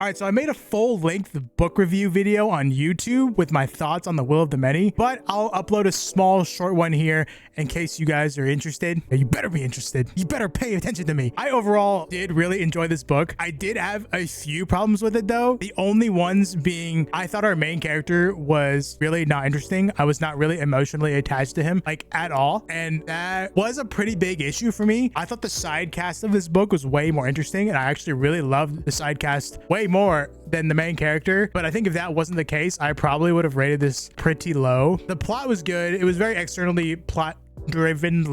All right, so I made a full-length book review video on YouTube with my thoughts on The Will of the Many, but I'll upload a small short one here in case you guys are interested. You better be interested. You better pay attention to me. I overall did really enjoy this book. I did have a few problems with it though. The only ones being I thought our main character was really not interesting. I was not really emotionally attached to him like at all. And that was a pretty big issue for me. I thought the side cast of this book was way more interesting, and I actually really loved the side cast way more than the main character. But I think if that wasn't the case, I probably would have rated this pretty low. The plot was good. It was very externally plot driven.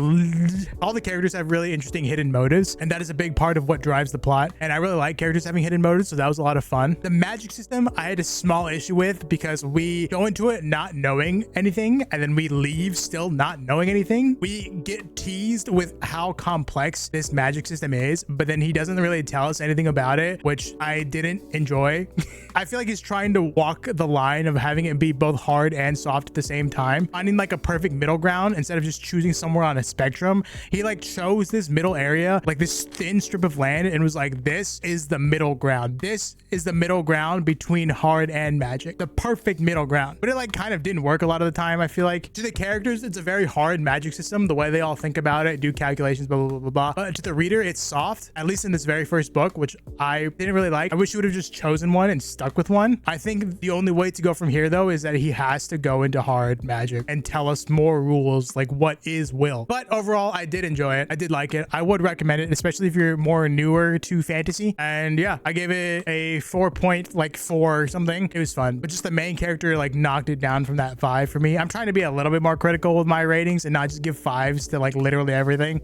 All the characters have really interesting hidden motives, and that is a big part of what drives the plot, and I really like characters having hidden motives, so that was a lot of fun. The magic system I had a small issue with because we go into it not knowing anything, and then we leave still not knowing anything. We get teased with how complex this magic system is, but then he doesn't really tell us anything about it, which I didn't enjoy. I feel like he's trying to walk the line of having it be both hard and soft at the same time, finding like a perfect middle ground instead of just choosing somewhere on a spectrum. He like chose this middle area, like this thin strip of land, and was like, this is the middle ground. This is the middle ground between hard and magic, the perfect middle ground. But it like kind of didn't work a lot of the time. I feel like to the characters, it's a very hard magic system, the way they all think about it, do calculations, blah, blah, blah, blah, blah. But to the reader, it's soft, at least in this very first book, which I didn't really like. I wish you would have just chosen one and stuck with one. I think the only way to go from here though is that he has to go into hard magic and tell us more rules, like what is will. But overall, I did enjoy it. I did like it. I would recommend it, especially if you're more newer to fantasy. And yeah, I gave it a 4.4 or something. It was fun, but just the main character like knocked it down from that 5 for me. I'm trying to be a little bit more critical with my ratings and not just give 5s to like literally everything.